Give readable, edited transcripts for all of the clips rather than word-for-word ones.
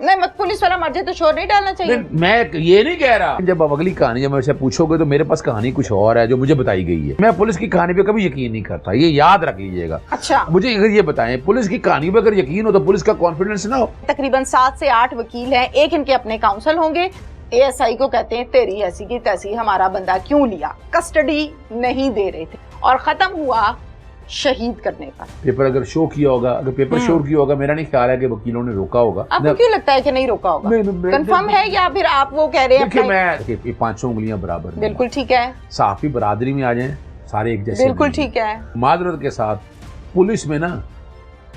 नहीं, मत पुलिस वाला मर जाए तो शोर नहीं डालना चाहिए। मैं ये नहीं कह रहा। जब आप अगली कहानी जब मुझसे पूछोगे तो मेरे पास कहानी कुछ और है जो मुझे बताई गई है। मैं पुलिस की कहानी पे कभी यकीन नहीं करता, ये याद रख लीजिएगा। अच्छा, मुझे अगर ये बताएं, पुलिस की कहानी पे अगर यकीन हो तो पुलिस का कॉन्फिडेंस ना हो। तकरीबन 7 से 8 वकील हैं, एक इनके अपने काउंसिल होंगे। ASI को कहते हैं तेरी ऐसी की तैसी, हमारा बंदा क्यों लिया, कस्टडी नहीं दे रहे थे और खत्म हुआ शहीद करने का। पेपर अगर शो किया होगा, अगर पेपर शो किया होगा, मेरा नहीं ख्याल है कि वकीलों ने रोका होगा। आपको क्यों लगता है कि नहीं रोका होगा? कंफर्म है या फिर आप वो कह रहे हैं? देखिए मैं 500 उंगलियां बराबर। बिल्कुल ठीक है। साफी बरादरी में आ जाएं, सारे एक जैसे। बिल्कुल ठीक है। माजरत के साथ पुलिस में ना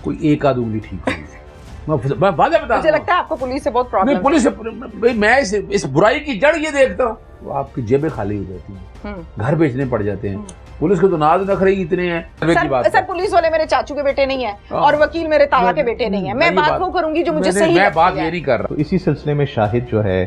कोई एक आध उंगली ठीक होगी। मैं बात बता, मुझे लगता है आपको पुलिस से बहुत प्रॉब्लम है। पुलिस से मैं इस बुराई की जड़ ये देखता हूँ, तो आपकी जेबें खाली हो जाती हैं, घर बेचने पड़ जाते हैं। पुलिस के तो नाज नखरे इतने हैं। सर पुलिस वाले मेरे चाचू के बेटे नहीं है और वकील मेरे ताया के बेटे नहीं है। मैं बात वो करूंगी जो मुझे सही। मैं बात ये नहीं कर रहा। तो इसी सिलसिले में शाहिद जो है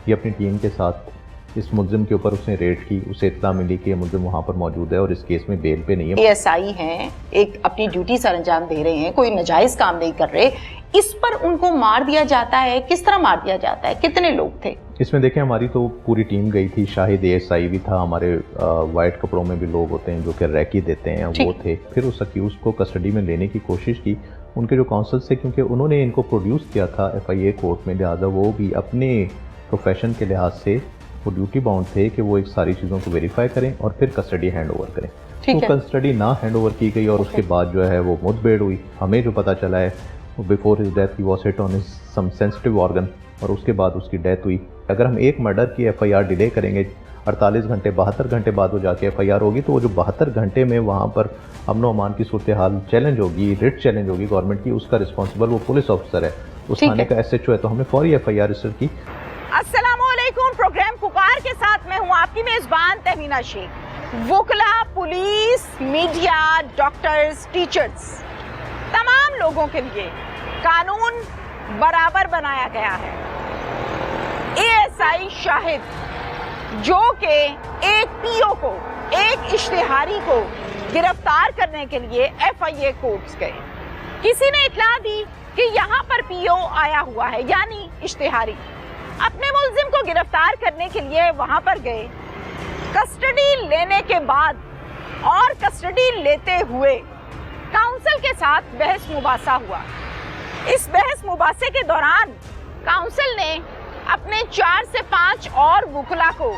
ये अपनी टीम के साथ इस मुलजिम के ऊपर उसने रेड की, उसे इत्तला मिली कि मुलजिम वहाँ पर मौजूद है और इस केस में बेल पे नहीं है। ASI हैं, एक अपनी ड्यूटी सर अंजाम दे रहे हैं, कोई नाजायज काम नहीं कर रहे, इस पर उनको मार दिया जाता है। किस तरह मार दिया जाता है? कितने लोग थे इसमें? देखें, हमारी तो पूरी टीम गई थी, शाहिद ASI भी था, हमारे वाइट कपड़ों में भी लोग होते हैं जो कि रैकी देते हैं, वो थे। फिर उस अक्यूज को कस्टडी में लेने की कोशिश की उनके जो काउंसिल से, क्योंकि उन्होंने इनको प्रोड्यूस किया था FIA कोर्ट में, लिहाजा वो भी अपने प्रोफेशन के लिहाज से वो ड्यूटी बाउंड थे कि वो एक सारी चीज़ों को वेरीफाई करें और फिर कस्टडी हैंड ओवर करें। तो कस्टडी ना हैंड ओवर की गई और उसके बाद जो है वो मुठभेड़ हुई। हमें जो पता चला है वो before his death he was hit on his some sensitive organ और उसके बाद उसकी डेथ हुई। अगर हम एक मर्डर की FIR डिले करेंगे 48 घंटे 72 घंटे बाद वो जाके FIR होगी, तो वो जो 72 घंटे में वहाँ पर अमन अमान की सूरत हाल चैलेंज होगी, रिट चैलेंज होगी गवर्नमेंट की, उसका रिस्पॉन्सिबल वो पुलिस ऑफिसर है, उस थाने का SHO है। तो हमने फौरी FIR रजिस्टर की। अस्सलामुअलैकुम, प्रोग्राम पुकार के साथ मैं हूँ आपकी मेजबान तहमीना शेख। वुकला, पुलिस, मीडिया, डॉक्टर्स, टीचर्स, तमाम लोगों के लिए कानून बराबर बनाया गया है। ASI शाहिद जो कि एक PO को, एक इश्तिहारी को गिरफ्तार करने के लिए FIA कोर्ट्स गए। किसी ने इत्तला दी कि यहाँ पर PO आया हुआ है, यानी इश्तिहारी अपने मुलजिम को गिरफ्तार करने के लिए वहां पर गए। कस्टडी लेने के बाद और कस्टडी लेते हुए काउंसिल के साथ बहस मुबासा हुआ। इस बहस मुबासे के दौरान काउंसिल ने अपने 4 से 5 और वुकला को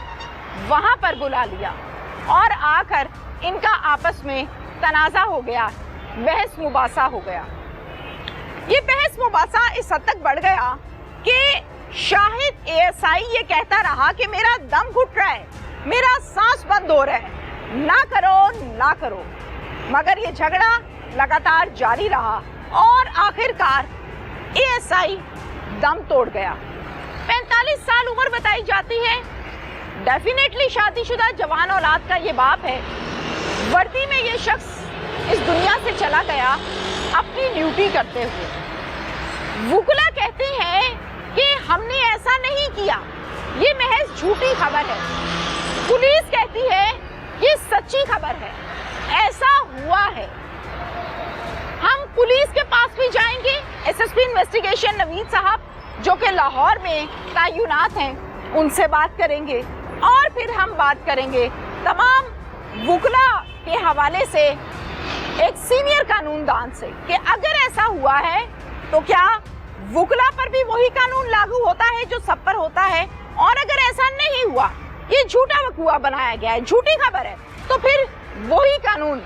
वहां पर बुला लिया और आकर इनका आपस में तनाजा हो गया, बहस मुबासा हो गया। ये बहस मुबासा इस हद तक बढ़ गया कि शाहिद ASI ये कहता रहा कि मेरा दम घुट रहा है, मेरा सांस बंद हो रहा है, ना करो ना करो। मगर ये झगड़ा लगातार जारी रहा और आखिरकार ASI दम तोड़ गया। 45 साल उम्र बताई जाती है, डेफिनेटली शादीशुदा जवान औलाद का ये बाप है। वर्दी में ये शख्स इस दुनिया से चला गया अपनी ड्यूटी करते हुए। वुकला कहते हैं कि हमने ऐसा नहीं किया, ये महज झूठी खबर है। पुलिस कहती है ये सच्ची खबर है, ऐसा हुआ है। हम पुलिस के पास भी जाएंगे, SSP इन्वेस्टिगेशन नवीद साहब जो कि लाहौर में तैनात हैं, उनसे बात करेंगे और फिर हम बात करेंगे तमाम वुकला के हवाले से एक सीनियर कानूनदान से कि अगर ऐसा हुआ है तो क्या वुकला पर भी वही कानून लागू होता है जो सब पर होता है, और अगर ऐसा नहीं हुआ, ये झूठा वकुआ बनाया गया है, झूठी खबर है, तो फिर वही कानून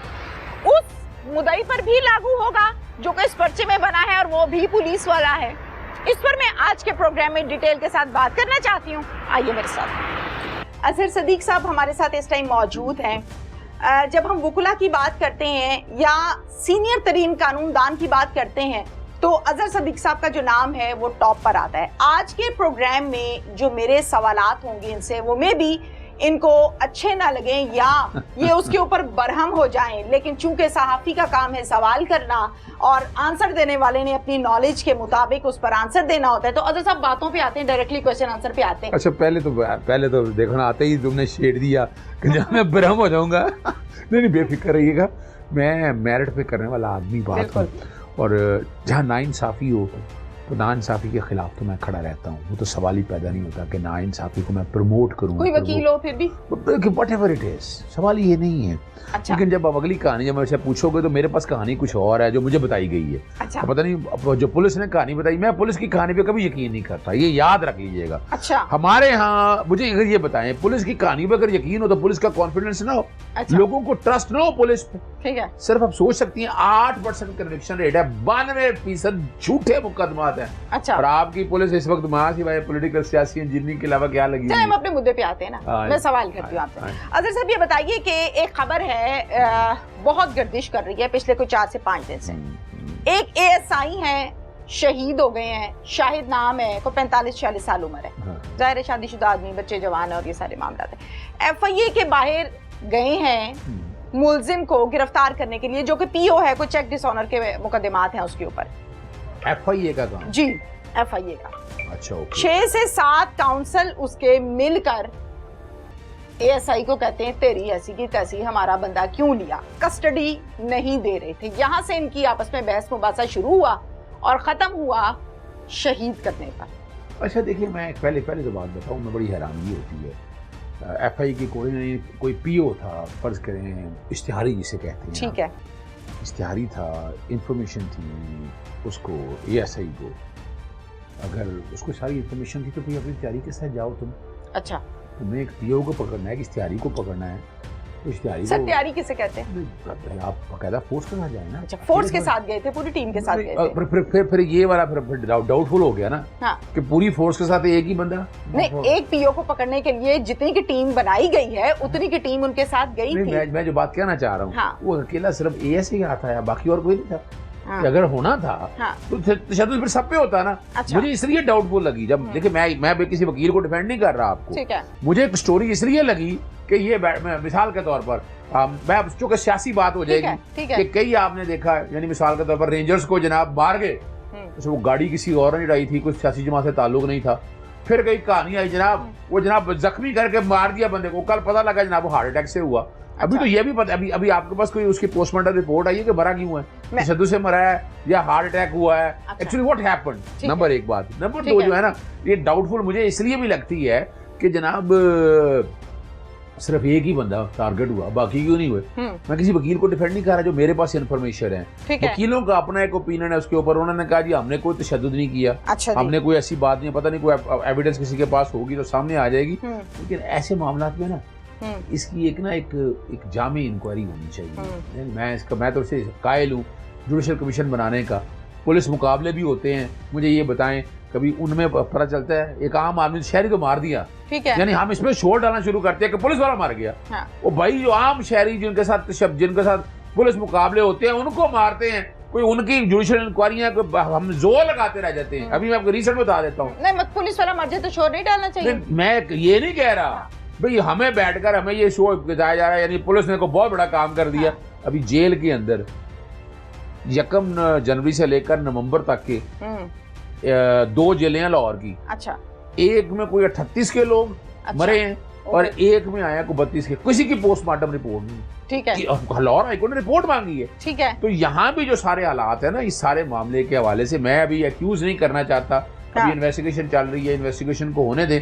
उस मुद्दई पर भी लागू होगा जो कि इस पर्चे में बना है और वो भी पुलिस वाला है। इस पर मैं आज के प्रोग्राम में डिटेल के साथ बात करना चाहती हूँ। आइए मेरे साथ। अजहर सदीक साहब हमारे साथ इस टाइम मौजूद हैं। जब हम वकुला की बात करते हैं या सीनियर तरीन कानूनदान की बात करते हैं तो अजहर सदीक साहब का जो नाम है वो टॉप पर आता है। आज के प्रोग्राम में जो मेरे सवालात होंगे इनसे, वो में भी इनको अच्छे ना लगें या ये उसके ऊपर बरहम हो जाएं, लेकिन चूंकि सहाफ़ी का काम है सवाल करना और आंसर देने वाले ने अपनी नॉलेज के मुताबिक उस पर आंसर देना होता है, तो अजहर साहब बातों पे आते हैं, डायरेक्टली क्वेश्चन आंसर पे आते हैं। अच्छा, पहले तो देखो ना, आते ही तुमने शेर दिया कि जहाँ मैं बरहम हो जाऊंगा। नहीं, बेफिक्र रहिएगा, मैं मेरिट पे करने वाला आदमी बात हूँ, और जहाँ नाइंसाफ़ी हो तो नाइंसाफ़ी के खिलाफ तो मैं खड़ा रहता हूँ, वो तो सवाल ही पैदा नहीं होता कि नाइंसाफ़ी को मैं प्रमोट करूँ। कोई वकील हो फिर भी वट एवर इट इज़, सवाल ये नहीं है। अच्छा। लेकिन जब आप अगली कहानी जब मुझसे पूछोगे तो मेरे पास कहानी कुछ और है जो मुझे बताई गई है। अच्छा। पता नहीं जो पुलिस ने कहानी बताई, मैं पुलिस की कहानी पे कभी यकीन नहीं करता, ये याद रख लीजिएगा। अच्छा। हमारे यहाँ मुझे अगर ये बताएं, पुलिस की कहानी पे अगर यकीन हो तो पुलिस का कॉन्फिडेंस ना हो। अच्छा। लोगों को ट्रस्ट ना हो पुलिस पे। ठीक है। सिर्फ आप सोच सकती हैं 8% कन्विक्शन रेट है, 92% झूठे मुकदमात हैं। अच्छा। और आपकी पुलिस इस वक्त सिवाय पॉलिटिकल सियासी इंजीनियरिंग के अलावा क्या लगी? चलिए हम अपने मुद्दे पे आते हैं ना। मैं सवाल करती हूँ आपसे। अजहर साहब ये बताइए कि एक खबर है बहुत गर्दिश कर रही है पिछले कोई 4 से 5 दिन से। एक ASI है, शहीद हो गए हैं, शाहिद नाम है, को 45-46 साल उम्र है, जाहिर है शादीशुदा आदमी, बच्चे जवान है और ये सारे मामला है। FIA के बाहर गए हैं मुलजिम को गिरफ्तार करने के लिए, जो कि PO है, कोई चेक डिसऑनर के मुकदमात हैं उसके ऊपर। FIA का काम? जी, FIA का। अच्छा, ओके। 6 से 7 काउंसिल उसके मिलकर ASI को कहते हैं तेरी ऐसी की तैसी हमारा बंदा क्यों लिया, कस्टडी नहीं दे रहे थे। यहां से इनकी आपस में बहस मुबासा शुरू हुआ और खत्म हुआ शहीद करने पर। अच्छा देखिए, मैं पहले तो बात बताऊं, मैं बड़ी हैरानी होती है। FIA की कोई PO था, फर्ज करें इश्तिहारी जिसे कहते हैं, ठीक है, इश्तिहारी था, इंफॉर्मेशन थी उसको, ASI को, अगर उसको सारी इंफॉर्मेशन थी तो कोई अपनी तैयारी के साथ जाओ तुम। अच्छा। तुम्हें एक PO को पकड़ना है कि इश्तिहारी को पकड़ना है, तो इश्तिहारी सर तैयारी किसे कहते हैं? आप बकायदा फोर्स के साथ जाए ना। अच्छा, फोर्स के साथ गए थे, पूरी टीम के साथ गए थे। फिर ये वाला फिर डाउटफुल हो गया ना। हाँ। कि पूरी फोर्स के साथ एक ही बंदा नहीं, एक PO को पकड़ने के लिए जितनी की टीम बनाई गई है उतनी की टीम उनके साथ गई थी। मैं जो बात कहना चाह रहा हूँ, हाँ। वो अकेला सिर्फ ASI आता है, बाकी और कोई नहीं था। हाँ। अगर होना था हाँ। तो तशद्दुद फिर सब पे होता ना। अच्छा। मुझे इसलिए डाउटफुल लगी जब देखिए, मैं भी किसी वकील को डिफेंड नहीं कर रहा आपको, ठीक है। मुझे एक स्टोरी इसलिए लगी कि ये मिसाल के तौर पर मैं चूंकि सियासी बात हो जाएगी कि कई आपने देखा, यानी मिसाल के तौर पर रेंजर्स को जनाब मार गए, तो वो गाड़ी किसी और ने उड़ाई थी, कुछ सियासी जमात से ताल्लुक नहीं था। फिर कई कहानी आई जनाब, वो जनाब जख्मी करके मार दिया बंदे को, कल पता लगा जनाब वो हार्ट अटैक से हुआ। अच्छा। अभी तो ये भी पता, अभी आपके पास कोई उसकी पोस्टमार्टम रिपोर्ट आई है कि मरा क्यों है, तशद्दुद से मरा है या हार्ट अटैक हुआ है, एक्चुअली व्हाट हैपेंड। नंबर 1 बात। नंबर 2 जो है ना, ये डाउटफुल मुझे इसलिए भी लगती है कि जनाब सिर्फ एक ही बंदा टारगेट हुआ, बाकी क्यों नहीं हुए। मैं किसी वकील को डिफेंड नहीं कर रहा, जो मेरे पास इन्फॉर्मेशन है। वकीलों का अपना एक ओपिनियन है उसके ऊपर, उन्होंने कहा जी हमने कोई तशद्दुद नहीं किया। अच्छा, हमने कोई ऐसी बात नहीं, पता नहीं कोई एविडेंस किसी के पास होगी तो सामने आ जाएगी। लेकिन ऐसे मामला में ना इसकी एक जामी इंक्वायरी होनी चाहिए। मैं तो इससे कायल हूँ जुडिशल कमीशन बनाने का। पुलिस मुकाबले भी होते हैं, मुझे ये बताएं कभी उनमें पता चलता है एक आम आदमी शहरी को मार दिया, ठीक है, यानी हम इसमें शोर डालना शुरू करते हैं कि पुलिस वाला मार गया। हाँ। वो भाई जो आम शहरी जिनके साथ पुलिस मुकाबले होते हैं उनको मारते हैं, कोई उनकी जुडिशल इंक्वायरियां हम जोर लगाते रह जाते हैं। अभी मैं आपको रीसेंट बता देता हूँ। नहीं, पुलिस वाला मर जाए तो शोर नहीं डालना चाहिए। मैं ये नहीं कह रहा भाई हमें बैठकर हमें ये शो बताया जा रहा है, यानी पुलिस ने को बहुत बड़ा काम कर दिया। अभी जेल के अंदर 1 जनवरी से लेकर नवंबर तक के 2 जेलें हैं लाहौर की। अच्छा। एक में कोई 38 के लोग मरे हैं और एक में आया को 32 के, किसी की पोस्टमार्टम रिपोर्ट नहीं। ठीक है। लाहौर हाईकोर्ट ने रिपोर्ट मांगी है। ठीक है। तो यहाँ भी जो सारे हालात है ना, इस सारे मामले के हवाले से मैं अभी एक्यूज नहीं करना चाहता, अभी इन्वेस्टिगेशन चल रही है, इन्वेस्टिगेशन को होने दें।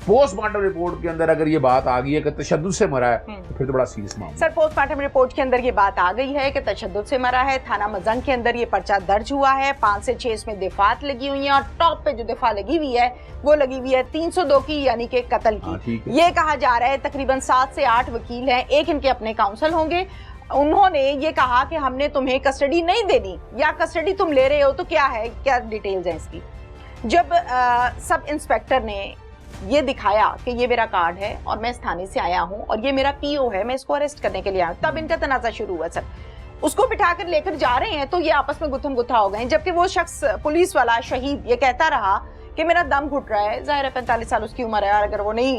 पोस्टमार्टम रिपोर्ट के अंदर अगर ये बात आ गई है कि तशद्दुद से मरा है तो फिर तो बड़ा सीरियस मामला। सर, पोस्टमार्टम रिपोर्ट के अंदर ये बात आ गई है कि तशद्दुद से मरा है। थाना मजंग के अंदर ये पर्चा दर्ज हुआ है, 5 से 6 इसमें दिफात लगी हुई है और टॉप पे जो दिफा लगी हुई है वो लगी हुई है 302 की, यानी कि कत्ल की। ये कहा जा रहा है तकरीबन 7 से 8 वकील हैं, एक इनके अपने काउंसिल होंगे। उन्होंने ये कहा कि हमने तुम्हें कस्टडी नहीं देनी, या कस्टडी तुम ले रहे हो तो क्या है, क्या डिटेल्स हैं इसकी। जब सब इंस्पेक्टर ने ये दिखाया कि ये मेरा कार्ड है और मैं इस थाने से आया हूँ और ये मेरा PO है, मैं इसको अरेस्ट करने के लिए आया, तब इनका तनाजा शुरू हुआ। सर, उसको बिठाकर लेकर जा रहे हैं तो ये आपस में गुत्थम गुत्था हो गए, जबकि वो शख्स पुलिस वाला शहीद ये कहता रहा कि मेरा दम घुट रहा है। जाहिर है 45 साल उसकी उम्र है और अगर वो नहीं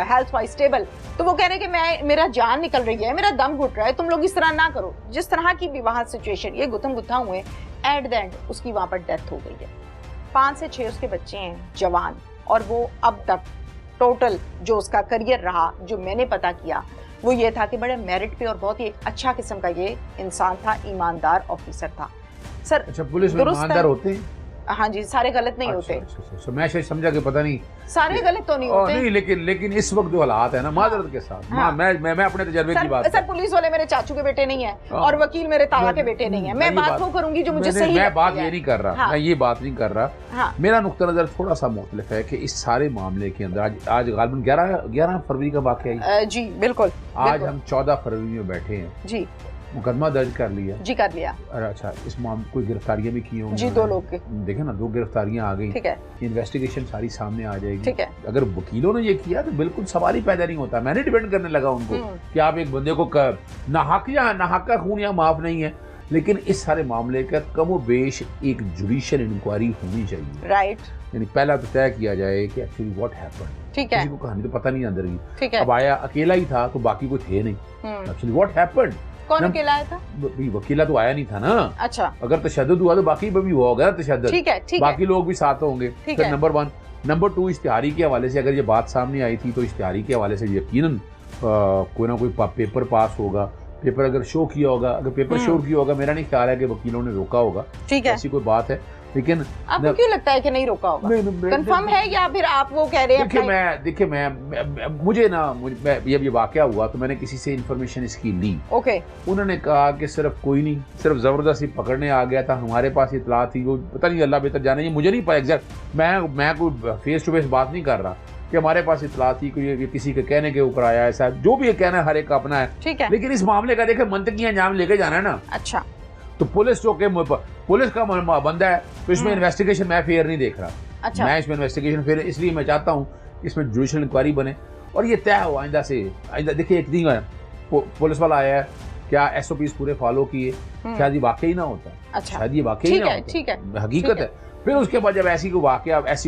हेल्थ वाइज स्टेबल, तो वो कह रहे हैं कि मेरा जान निकल रही है, मेरा दम घुट रहा है, तुम लोग इस तरह ना करो। जिस तरह की भी वहां सिचुएशन, ये गुत्थम गुत्था हुए, एट द एंड उसकी वहां पर डेथ हो गई है। 5 से 6 उसके बच्चे हैं जवान, और वो अब तक टोटल जो उसका करियर रहा, जो मैंने पता किया, वो ये था कि बड़े मेरिट पे और बहुत ही अच्छा किस्म का ये इंसान था, ईमानदार ऑफिसर था। सर, अच्छा, पुलिस में ईमानदार होते हैं? हाँ जी, सारे गलत नहीं होते। अच्छा, मैं शायद समझा कि पता नहीं सारे गलत तो नहीं होते। नहीं, लेकिन इस वक्त जो हालात है ना, माजरत के साथ, हाँ। मैं अपने तजर्बे की बात सर पुलिस वाले मेरे चाचू के बेटे नहीं है और वकील मेरे ताया के बेटे नहीं है। मैं बात वो करूंगी जो मुझे सही मैं बात ये नहीं कर रहा, मैं ये बात नहीं कर रहा। हाँ। मेरा नुक्ता नजर थोड़ा सा मुख्तलिफ है कि इस सारे मामले के अंदर आज गालिबन 11 फरवरी का वाक़या है जी। बिल्कुल, आज हम 14 फरवरी में बैठे हैं जी। मुकदमा दर्ज कर लिया जी, कर लिया। अच्छा, इस मामले कोई गिरफ्तारियां भी की होंगी जी, 2 लोग के, देखे ना, 2 गिरफ्तारियां आ गई, ठीक है। इन्वेस्टिगेशन सारी सामने आ जाएगी, ठीक है। अगर वकीलों ने ये किया तो बिल्कुल सवाल ही पैदा नहीं होता। मैंने डिपेंड करने लगा उनको कि आप एक बंदे को नाहक का खून या माफ नहीं है, लेकिन इस सारे मामले का कमो बेश एक जुडिशियल इंक्वायरी होनी चाहिए, राइट। यानी पहला तो तय किया जाए कि एक्चुअली व्हाट हैपेंड, ठीक है। किसी को कहानी तो पता नहीं अंदर की, ठीक है। अब आया अकेला ही था तो बाकी कोई थे नहीं, एक्चुअली व्हाट हैपेंड। कौन अकेला आया था? वकीला तो आया नहीं था ना। अच्छा, अगर तशद्दुद हुआ तो बाकी भी वो होगा तशद्दुद, ठीक है, ठीक है। बाकी लोग भी साथ होंगे। फिर नंबर 1, नंबर 2, इश्तिहारी के हवाले से अगर ये बात सामने आई थी तो इश्तिहारी के हवाले से यकीनन कोई ना कोई पेपर पास होगा, पेपर अगर शो किया होगा, अगर पेपर शो किया होगा, मेरा नहीं ख्याल है कि वकीलों ने रोका होगा, ठीक है, ऐसी कोई बात है। लेकिन आपको क्यों लगता है कि नहीं रोका होगा? कंफर्म है या फिर आप वो कह रहे हैं? देखिए मैं मुझे ये वाकया हुआ तो मैंने किसी से इंफॉर्मेशन इसकी ली, ओके। उन्होंने कहा कि सिर्फ कोई नहीं, सिर्फ जबरदस्ती पकड़ने आ गया था, हमारे पास इतला थी, वो पता नहीं, अल्लाह बेहतर जाने, मुझे नहीं पता एग्जैक्ट, मैं कोई फेस टू फेस बात नहीं कर रहा कि हमारे पास इतला थी, कोई किसी के कहने के ऊपर आया, ऐसा जो भी कहना है हर एक का अपना है, ठीक है। लेकिन इस मामले का देखे मंतकी अंजाम लेके जाना है ना। अच्छा, तो पुलिस जो के पुलिस का बंदा है तो इसमें इन्वेस्टिगेशन मैं फेयर नहीं देख रहा। अच्छा, मैं इसमें इन्वेस्टिगेशन फेयर इसलिए मैं चाहता हूँ इसमें जुडिशियल इंक्वायरी बने और ये तय हो आइंदा से। आइंदा देखिए, एक दिन पुलिस वाला आया है, क्या SOPs पूरे फॉलो किए, शायद ये वाकई ना होता। अच्छा, शायद ये वाकई ना होता, ठीक है, हकीकत है। फिर उसके बाद जब ऐसी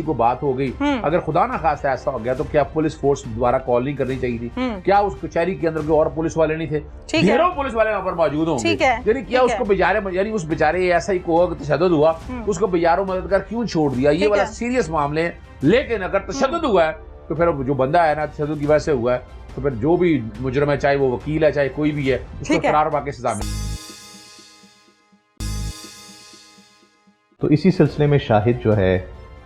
को बात हो गई, अगर खुदा ना खास्ता ऐसा हो गया तो क्या पुलिस फोर्स द्वारा कॉल नहीं करनी चाहिए थी? क्या उस कचहरी के अंदर कोई और पुलिस वाले नहीं थे? ढेरों पुलिस वाले वहाँ पर मौजूद होंगे, यानी क्या उसको बेचारे उस बेचारे ऐसा ही को तशद्दुद हुआ, उसको बेचारों मददगार क्यों छोड़ दिया? ये वाला सीरियस मामले है। लेकिन अगर तशद्दुद हुआ है तो फिर जो बंदा है ना, तशद्दुद की वजह से हुआ है, तो फिर जो भी मुजरिम है, चाहे वो वकील है, चाहे कोई भी है, उसको फरार वाकई सजा मिले। तो इसी सिलसिले में शाहिद जो है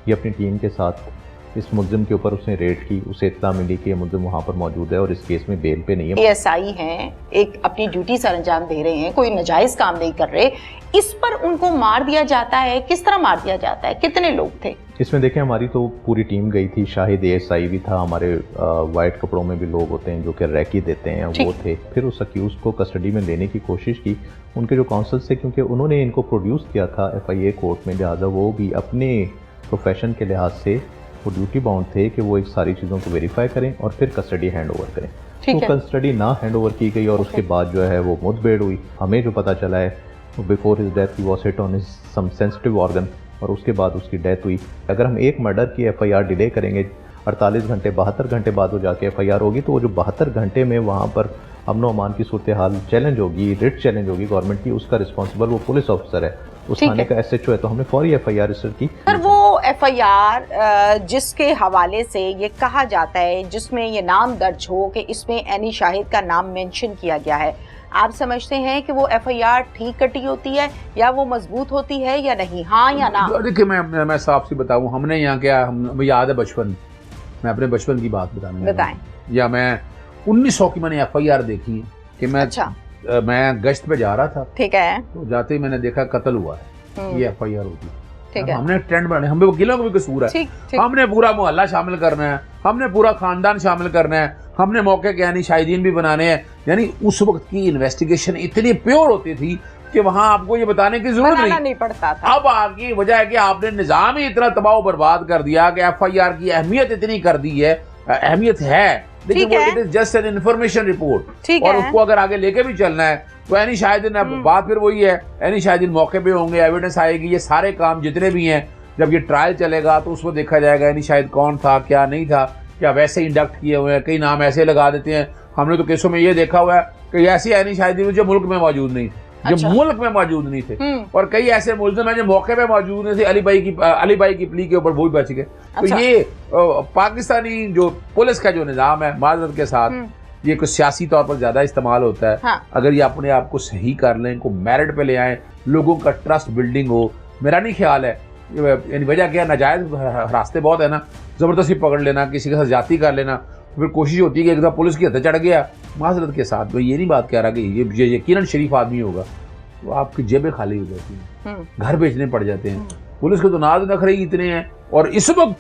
ये अपनी टीम के साथ इस मुल्ज़िम के ऊपर उसने रेड की, उसे इत्तला मिली कि ये मुल्ज़िम वहाँ पर मौजूद है और इस केस में बेल पे नहीं है। ASI हैं, एक अपनी ड्यूटी सर अंजाम दे रहे हैं, कोई नाजायज़ काम नहीं कर रहे, इस पर उनको मार दिया जाता है। किस तरह मार दिया जाता है? कितने लोग थे इसमें? देखें, हमारी तो पूरी टीम गई थी, शाहिद ASI भी था, हमारे वाइट कपड़ों में भी लोग होते हैं जो कि रैकी देते हैं, वो थे। फिर उस अक्यूज़ को कस्टडी में लेने की कोशिश की उनके जो काउंसिल से, क्योंकि उन्होंने इनको प्रोड्यूस किया था FIA कोर्ट में, लिहाजा वो भी अपने प्रोफेशन के लिहाज से वो ड्यूटी बाउंड थे कि वो एक सारी चीज़ों को वेरीफाई करें और फिर कस्टडी हैंड ओवर करें। तो कस्टडी ना हैंड ओवर की गई और उसके बाद जो है वो मुठभेड़ हुई। हमें जो पता चला है, before his death he was hit on his some sensitive organ और उसके बाद उसकी डेथ हुई। अगर हम एक मर्डर की FIR डिले करेंगे, 48 घंटे 72 घंटे बाद वो जाके FIR होगी, तो वो जो 72 घंटे में वहाँ पर अमन अमान की सूरत हाल चैलेंज होगी, रिट चैलेंज होगी गवर्नमेंट की, उसका रिस्पॉन्सिबल वो पुलिस ऑफिसर है, उस थाने का SHO है। तो हमने फौरी FIR रजिस्टर की। पर वो FIR जिसके हवाले से ये कहा जाता है, जिसमें ये नाम दर्ज हो कि इसमें एनी शाहिद का नाम मेंशन किया गया है, आप समझते हैं कि वो FIR ठीक कटी होती है या वो मजबूत होती है या नहीं? हाँ या ना? देखिए, मैं साफ सी बताऊं, हमने यहाँ क्या, हम याद है बचपन, मैं अपने बचपन की बात बताएं, या मैं 1900 की मैंने FIR देखी कि मैं मैं गश्त पे जा रहा था, ठीक है, तो जाते ही मैंने देखा कत्ल हुआ है, ये FIR होती है, ठीक है। हमने ट्रेंड बनाए, हमें वकीलों को भी कसूर है, हमने पूरा मोहल्ला शामिल करना है, हमने पूरा खानदान शामिल करना है, हमने मौके के यानी शाहिदीन भी बनाने हैं। यानी उस वक्त की इन्वेस्टिगेशन इतनी प्योर होती थी कि वहां आपको ये बताने की जरूरत नहीं पड़ता था। अब आगे वजह है कि आपने निजाम ही इतना तबाह बर्बाद कर दिया कि FIR की अहमियत इतनी कर दी है, अहमियत है, लेकिन वो it is just an information report, और उसको अगर आगे लेके भी चलना है तो एनी शाहिदीन, बात फिर वही है, एनी शाहिदीन मौके पे होंगे, एविडेंस आएगी, ये सारे काम जितने भी हैं, जब ये ट्रायल चलेगा तो उसको देखा जाएगा एनी शाहिद कौन था, क्या नहीं था, क्या वैसे इंडक्ट किए हुए हैं, कई नाम ऐसे लगा देते हैं। हमने तो केसों में ये देखा हुआ है कि ऐसी एनी शाहिदीन जो मुल्क में मौजूद नहीं थे, जो मुल्क में मौजूद नहीं थे, और कई ऐसे मुल्ज़िम हैं जो मौके पे मौजूद नहीं थे, अली भाई की प्ली के ऊपर वो भी बच गए। तो ये पाकिस्तानी जो पुलिस का जो निज़ाम है, माजरत के साथ, ये कुछ सियासी तौर पर ज्यादा इस्तेमाल होता है। हाँ। अगर ये अपने आप को सही कर लें, को मेरिट पे ले आए, लोगों का ट्रस्ट बिल्डिंग हो, मेरा नहीं ख्याल है यानी वजह क्या है, नाजायज रास्ते बहुत है ना, ज़बरदस्ती पकड़ लेना, किसी के साथ ज्यादती कर लेना, फिर कोशिश होती है कि एक दफ़ा पुलिस की हद चढ़ गया, माजरत के साथ। मैं ये नहीं बात कह रहा कि ये यकीनन शरीफ आदमी होगा, तो आपकी जेबें खाली हो जाती हैं, घर बेचने पड़ जाते हैं। पुलिस के तो नाज नखरे इतने हैं। और इस वक्त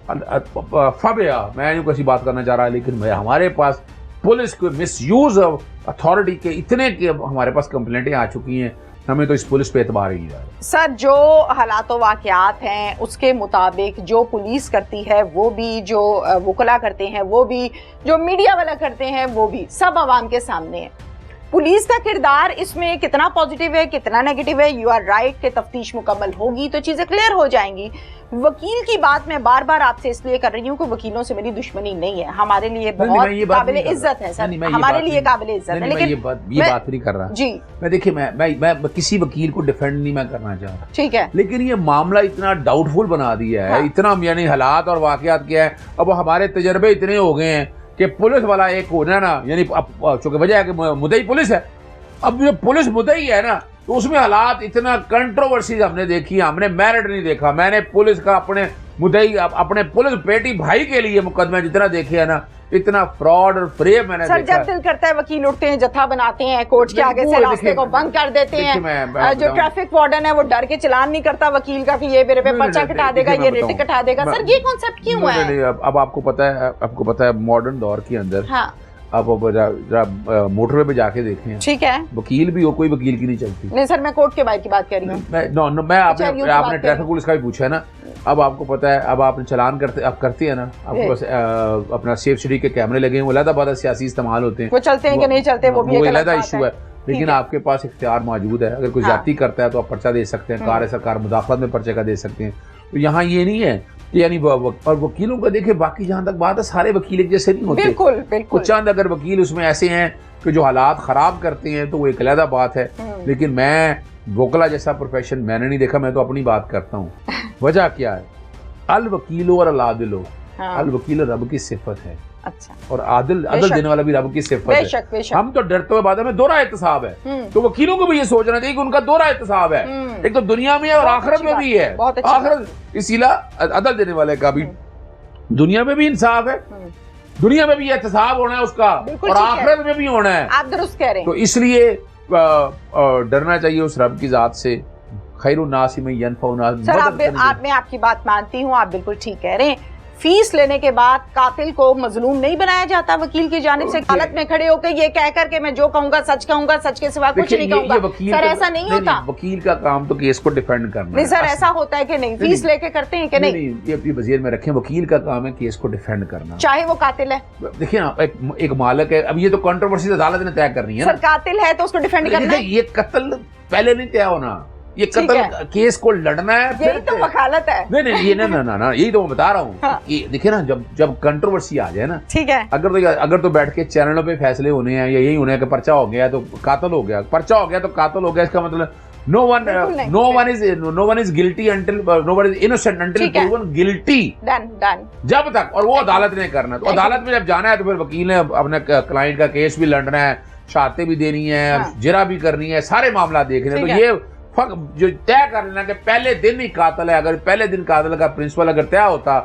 फबया, मैं नहीं किसी बात करना चाह रहा, लेकिन हमारे पास पुलिस के मिसयूज ऑफ अथॉरिटी के इतने के हमारे पास कंप्लेंटें आ चुकी हैं, हमें तो इस पुलिस पे एतबार ही नहीं रहा। सर, जो हालात व वाक़यात हैं उसके मुताबिक जो पुलिस करती है वो भी, जो वकला करते हैं वो भी, जो मीडिया वाला करते हैं वो भी, सब आवाम के सामने है। पुलिस का किरदार इसमें कितना पॉजिटिव है, कितना नेगेटिव है, यू आर राइट कि तफ्तीश मुकम्मल होगी तो चीज़ें क्लियर हो जाएंगी। वकील की बात मैं बार बार आपसे इसलिए कर रही हूँ कि वकीलों से मेरी दुश्मनी नहीं है, हमारे लिए बहुत काबिल इज्जत है सर, हमारे लिए काबिल इज्जत है। लेकिन ये बात नहीं कर रहा जी। मैं देखिए, मैं किसी वकील को डिफेंड नहीं मैं करना चाह रहा, ठीक है, लेकिन ये मामला इतना डाउटफुल बना दिया है, इतना यानी हालात और वाकयात क्या है। अब हमारे तजर्बे इतने हो गए हैं कि पुलिस वाला एक होना ना, यानी चूंकि वजह है कि मुद्दई पुलिस है, अब जो पुलिस मुद्दई है ना, तो उसमें हालात इतना कंट्रोवर्सीज हमने देखी, हमने मेरिट नहीं देखा। मैंने पुलिस का अपने मुद्दई, अपने पुलिस बेटी भाई के लिए मुकदमे जितना देखे है ना, इतना फ्रॉड और फ्रेब मैंने सर देखा। जब दिल करता है वकील उठते हैं, जत्था बनाते हैं, कोर्ट के आगे से रास्ते को बंद कर देते हैं। जो ट्रैफिक वार्डन है वो डर के चलान नहीं करता वकील का कि ये मेरे पे पर्चा कटा देगा, ये रेट कटा देगा। सर ये कॉन्सेप्ट क्यों है? अब आपको पता है मॉडर्न दौर के अंदर, अब मोटरवे पे जाके देखें, ठीक है, वकील भी हो, कोई वकील की नहीं चलती। नहीं सर, मैं कोर्ट के बाहर की बात कर रही हूँ। मैं आपने ट्रैफिक पुलिस का भी पूछा है ना। अब आपको पता है, अब आप चलान करते हैं ना, आपके पास अपना सेफ सिटी के कैमरे लगे हैं, वो अलग सियासी इस्तेमाल होते हैं, वो चलते हैं कि नहीं चलते वो भी अलग इशू है। लेकिन आपके पास इख्तियार मौजूद है, अगर कोई ज्यादती करता है तो आप पर्चा दे सकते हैं, कार सरकार मुदाखलत में पर्चे का दे सकते हैं। तो यहाँ ये नहीं है, यानी और वकीलों का देखिए, बाकी जहां तक बात है, सारे वकील एक जैसे नहीं होते। बिल्कुल बिल्कुल। चंद अगर वकील उसमें ऐसे हैं कि जो हालात खराब करते हैं, तो वो एक अलग बात है। लेकिन मैं वकला जैसा प्रोफेशन मैंने नहीं देखा, मैं तो अपनी बात करता हूँ। वजह क्या है? अल वकीलो और अलादिलो, अल वकील रब की सिफत है, अच्छा, और आदिल देने वाला भी रब की सिफत है। बेशक, बेशक। हम तो डरते हुए बात में दोहरा एहतसाब है, तो वकीलों को भी ये सोचना चाहिए कि उनका दोहरा एहतसाब है, एक तो दुनिया में और आखिरत में भी है। आखिरत इसीला अदल देने वाले का भी दुनिया में भी इंसाफ है, दुनिया में भी एहतसाब होना है उसका, और आखिरत में भी होना है। आप दुरुस्त कह रहे हैं। तो इसलिए डरना चाहिए उस रब की जात से। खैरुन नास में यनफउ नास। सर, मैं आपकी बात मानती हूँ, आप बिल्कुल ठीक कह रहे हैं। फीस लेने के बाद कातिल को मजलूम नहीं बनाया जाता वकील की जानिब से, हालत में खड़े होकर ये कह कर के मैं जो कहूंगा सच कहूंगा, सच के सिवा कुछ नहीं कहूंगा। सर ऐसा नहीं होता। वकील का काम तो केस को डिफेंड करना। नहीं सर, ऐसा होता है कि नहीं, फीस लेके करते हैं कि नहीं? ये अपनी वजीर में रखें, वकील का काम है केस को डिफेंड करना, चाहे वो कातिल है। देखिए ना, एक मालिक है, अब ये तो कंट्रोवर्सी अदालत ने तय करनी है। सर कातिल है तो उसको डिफेंड करना है। ये कत्ल पहले नहीं तय होना, ये कत्ल केस को लड़ना है, यही तो वकालत है। नहीं ये ना यही तो मैं बता रहा हूँ। हाँ। देखिए ना, जब कंट्रोवर्सी आ जाए ना, ठीक है, अगर तो बैठ के चैनलों पे फैसले होने हैं, या यही होने हैं कि पर्चा हो गया तो कातिल हो गया, पर्चा हो गया तो कातिल हो गया, इसका मतलब no one is guilty until no one is innocent until proven guilty, जब तक, और वो अदालत ने करना। तो अदालत में जब जाना है तो फिर वकील ने अपने क्लाइंट का केस भी लड़ना है, शहादतें भी देनी है, जिरा भी करनी है, सारे मामला देखने। तो ये जो तय कर लेना कि पहले दिन ही कातिल है, अगर पहले दिन कातिल का प्रिंसिपल अगर तय होता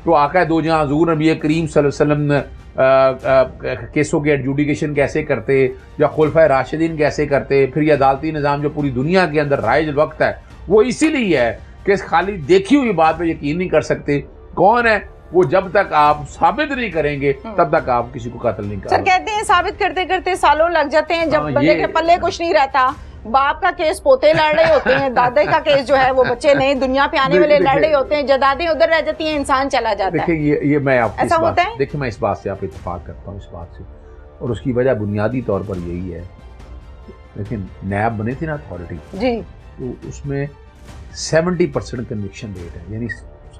तो आका दो जहां हुजूर नबी करीम सल्लल्लाहु अलैहि वसल्लम केसों के एडजुडिकेशन कैसे करते, या खुलफाए राशिदीन कैसे करते, फिर ये अदालती निज़ाम जो पूरी दुनिया के अंदर राइज वक्त है, वो इसीलिए है कि खाली देखी हुई बात पे यकीन नहीं कर सकते। कौन है वो? जब तक आप साबित नहीं करेंगे तब तक आप किसी को कत्ल नहीं कर। सर कहते हैं साबित करते करते सालों लग जाते हैं, जब बंदे के पल्ले कुछ नहीं रहता। बाप का केस पोते लड़ रहे होते हैं, दादे का केस जो है वो बच्चे नए दुनिया पे आने वाले लड़ रहे होते हैं, जदादें उधर रह जाती हैं, इंसान चला जाता है। देखिए ये मैं आपको ऐसा होता है। देखिए मैं इस बात से आप इत्तेफाक करता हूँ, इस बात से, और उसकी वजह बुनियादी तौर पर यही है। लेकिन नैब बनी थी ना अथॉरिटी जी, तो उसमें 70% कन्विक्शन रेट है, यानी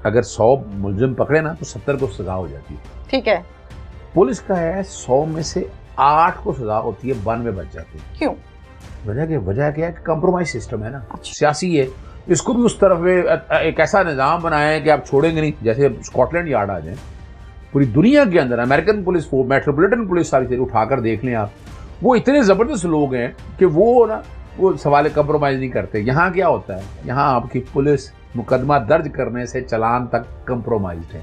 अगर 100 मुलजिम पकड़े ना तो 70 को सजा हो जाती है। ठीक है। पुलिस का है 100 में से 8 को सजा होती है, 92 बच जाते हैं। क्यों? वजह क्या है कि कंप्रोमाइज सिस्टम है ना, सियासी है। इसको भी उस तरफ में एक ऐसा निज़ाम बनाया है कि आप छोड़ेंगे नहीं। जैसे स्कॉटलैंड यार्ड आ जाए, पूरी दुनिया के अंदर American police force, metropolitan police सारी उठाकर देख लें आप, वो इतने ज़बरदस्त लोग हैं कि वो सवाल कंप्रोमाइज़ नहीं करते। यहाँ क्या होता है, यहाँ आपकी पुलिस मुकदमा दर्ज करने से चालान तक कंप्रोमाइज्ड है।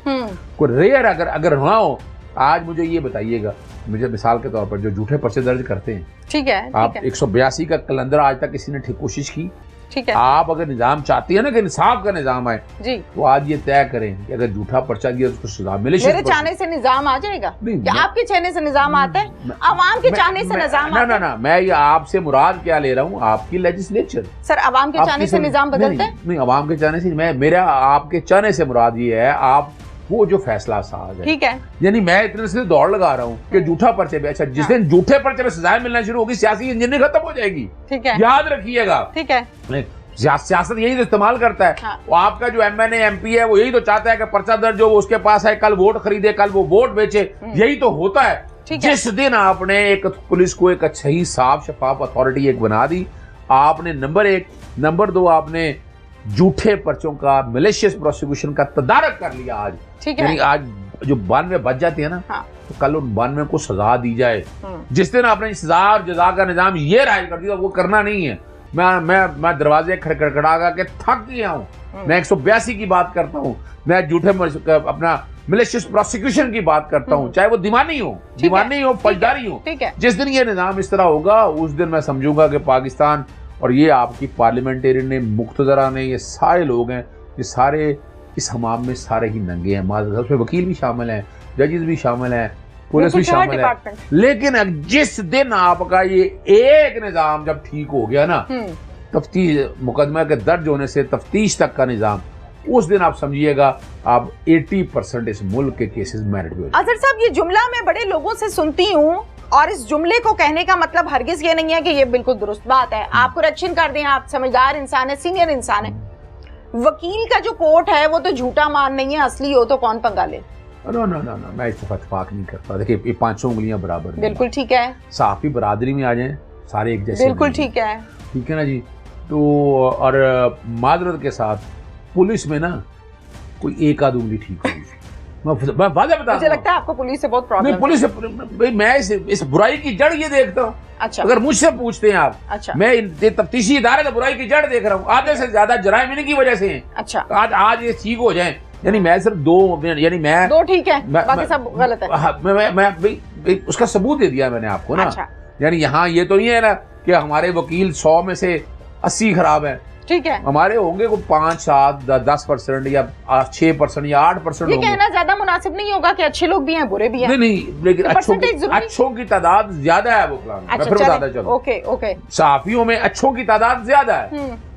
कोई रेयर अगर ना हो, आज मुझे ये बताइएगा, मुझे मिसाल के तौर पर जो झूठे पर्चे दर्ज करते हैं, ठीक है, आप 182 का कलंदर आज तक किसी ने ठीक कोशिश की? ठीक है, आप अगर निजाम चाहती है ना कि इंसाफ का निजाम आए जी, तो आज ये तय करें कि अगर झूठा पर्चा दिया तो उसको सजा मिले। मेरे चाहने से निजाम आ जाएगा? क्या आपके चाहने से निजाम आता है? आवाम के चाहने से निजाम आता है? ना, मैं ये आपसे मुराद क्या ले रहा हूँ, आपकी लेजिस्लेचर। सर, आवाम के चाहने से निजाम बदलता है? नहीं, आवाम के चाहने से मेरा आपके चाहने से मुराद ये है, आप वो जो फैसला साज है, ठीक है, यानी मैं इतने से दौड़ लगा रहा हूँ कि झूठा पर्चे पे, अच्छा जिस दिन झूठे पर्चे पे सजाएं मिलना शुरू होगी, सियासी इंजीनियरिंग खत्म हो जाएगी। ठीक है, याद रखिएगा। ठीक है, सियासत यही तो इस्तेमाल करता है। हाँ। वो आपका जो MNA MP है वो यही तो चाहता है कि पर्चा दर्ज हो, वो उसके पास है, कल वोट खरीदे, कल वो वोट बेचे, यही तो होता है। जिस दिन आपने एक पुलिस को एक अच्छी साफ शफाफ अथॉरिटी एक बना दी, आपने नंबर 1, नंबर 2 आपने झूठे पर्चों का, मलेशियस प्रोसिक्यूशन का तदारक कर लिया आज। ठीक है, यानी आज जो 92 बच जाती है ना, हाँ। तो कल उन 92 को सजा दी जाए। जिस दिन आपने सजा और जजा का निजाम ये राइज कर दिया, वो करना नहीं है। मैं दरवाजे खड़खड़ा के थक गया हूँ। मैं 182 की बात करता हूँ, मैं झूठे अपना मलेशियस प्रोसिक्यूशन की बात करता हूँ, चाहे वो दीवानी हो फौजदारी हो। जिस दिन ये निजाम इस तरह होगा, उस दिन मैं समझूंगा कि पाकिस्तान और ये आपकी पार्लियामेंटेरियन ने, मुख्तदरा ने, ये सारे लोग हैं, ये सारे इस हमाम में सारे ही नंगे हैं। माज़ उसमें वकील भी शामिल हैं, जजेस भी शामिल हैं, पुलिस भी शामिल है। लेकिन जिस दिन आपका ये एक निजाम जब ठीक हो गया ना, तफ्तीश मुकदमा के दर्ज होने से तफ्तीश तक का निजाम, उस दिन आप समझिएगा आप 80% इस मुल्क के केसेस मेरिट पे हो जाएंगे। अजहर साहब, ये जुमला मैं बड़े लोगों से सुनती हूँ, और इस जुमले को कहने का मतलब हरगिज ये नहीं है कि ये बिल्कुल दुरुस्त बात है, आप करेक्शन कर दें, आप समझदार इंसान है, सीनियर इंसान है। वकील का जो कोर्ट है वो तो झूठा मान नहीं है, असली हो तो कौन पंगा ले? नो, मैं इस इत्तेफाक नहीं करता। देखिए, ये 500 उंगलियां बराबर नहीं। बिल्कुल ठीक है, साफी बरादरी में आ जाए, सारे एक जैसे। बिल्कुल ठीक है, ठीक है ना जी। तो और मादरत के साथ पुलिस में ना कोई एक आध उंगली ठीक होगी। मैं वादा बता, मुझे लगता है आपको पुलिस से बहुत प्रॉब्लम है। पुलिस से मैं इस बुराई की जड़ ये देखता हूँ। अच्छा, अगर मुझसे पूछते हैं आप, अच्छा, मैं तफ्तीशी इदारे का बुराई की जड़ देख रहा हूँ, आधे से ज्यादा जराइम इन्हीं की वजह से हैं। अच्छा, आज ये ठीक हो जाए, यानी मैं सिर्फ दो ठीक है, बाकी सब गलत है। मैं उसका सबूत दे दिया मैंने आपको ना। अच्छा। यानी यहाँ ये तो नहीं है ना कि हमारे वकील 100 में से 80 खराब है। ठीक है, हमारे होंगे को 5, 7, 10% या 6% या 8%। ये कहना ज्यादा मुनासिब नहीं होगा कि अच्छे लोग भी हैं, बुरे भी हैं। नहीं, लेकिन अच्छों की तादाद ज्यादा है। वो मैं फिर बताता चलूं। ओके, साफियों में अच्छों की तादाद ज्यादा है,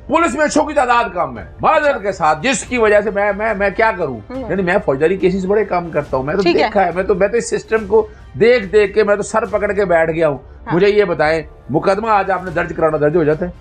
पुलिस में अच्छों की तादाद कम है, माजरत के साथ, जिसकी वजह से मैं क्या करूं, यानी मैं फौजदारी केसेस बड़े कम करता हूं। मैं तो देखा है, मैं तो इस सिस्टम को देख के मैं तो सर पकड़ के बैठ गया हूं। मुझे ये बताएं, मुकदमा आज आपने दर्ज कराना, दर्ज हो जाता है?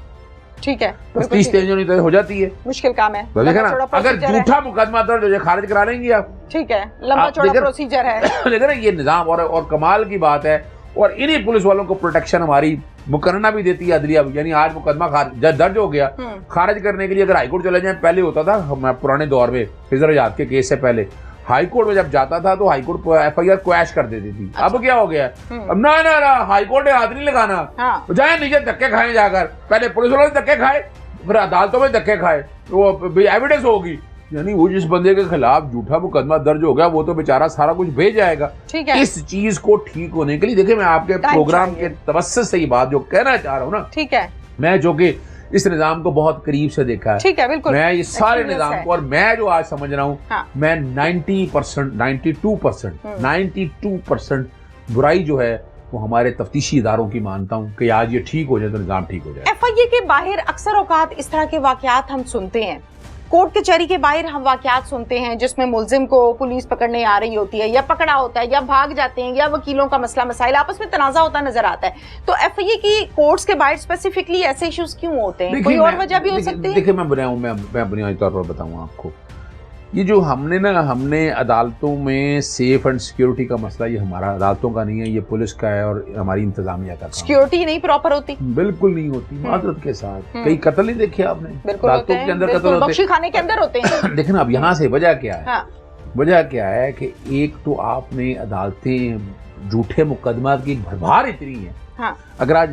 ठीक है, तफ्तीश तेज होनी तो हो जाती है, मुश्किल काम है। तो देखा ना, अगर झूठा मुकदमा दर्ज हो जाए, खारिज करा लेंगे आप। ठीक है, लंबा चौड़ा प्रोसीजर है। लेकिन ये निजाम और कमाल की बात है, और इन्हीं पुलिस वालों को प्रोटेक्शन हमारी मुकर्रना भी देती है अदलिया भी। यानी आज मुकदमा दर्ज हो गया, खारिज करने के लिए अगर हाईकोर्ट चले जाए, पहले होता था पुराने दौर में, फिजर आजाद के केस से पहले हाईकोर्ट में जब जाता था तो हाईकोर्ट FIR क्वैश कर देती थी। अच्छा। अब क्या हो गया, अब ना हाईकोर्ट ने हाथ नहीं लगाना। हाँ। जाए नीचे धक्के खाए जाकर, पहले पुलिस वालों ने धक्के खाए, फिर अदालतों में धक्के खाए, तो एविडेंस होगी। यानी वो जिस बंदे के खिलाफ झूठा मुकदमा दर्ज हो गया, वो तो बेचारा सारा कुछ भेज जाएगा। इस चीज को ठीक होने के लिए देखिए, मैं आपके प्रोग्राम के तवज्जुह से ही बात जो कहना चाह रहा हूँ ना, ठीक है, मैं जो कि इस निजाम को बहुत करीब से देखा है, ठीक है, बिल्कुल, मैं ये सारे निजाम को, और मैं जो आज समझ रहा हूँ, हाँ। मैं 92% बुराई जो है वो हमारे तफ्तीशी इदारों की मानता हूँ कि आज ये ठीक हो जाए तो निजाम ठीक हो जाए। FIA के बाहर अक्सर औकात इस तरह के वाकयात हम सुनते हैं, कोर्ट कचहरी के बाहर हम वाकयात सुनते हैं जिसमें मुल्जिम को पुलिस पकड़ने आ रही होती है, या पकड़ा होता है, या भाग जाते हैं, या वकीलों का मसला मसाइल आपस में तनाजा होता नजर आता है। तो FIA की कोर्ट्स के बाहर स्पेसिफिकली ऐसे इश्यूज क्यों होते हैं? कोई और वजह भी हो सकती है? देखिए, मैं बुनियादी तौर पर बताऊं आपको, ये जो हमने अदालतों में सेफ एंड सिक्योरिटी का मसला, ये हमारा अदालतों का नहीं है, ये पुलिस का है और हमारी इंतजामिया का। सिक्योरिटी नहीं प्रॉपर होती, बिल्कुल नहीं होती, माजरत के साथ। कई कत्ल नहीं देखे आपने, अदालतों के अंदर कत्ल होते हैं, खाने के अंदर होते हैं। लेकिन अब यहाँ से वजह क्या है? हाँ। वजह क्या है कि एक तो आपने अदालतें झूठे मुकदमात की भरभार इतनी है। हाँ। अगर आज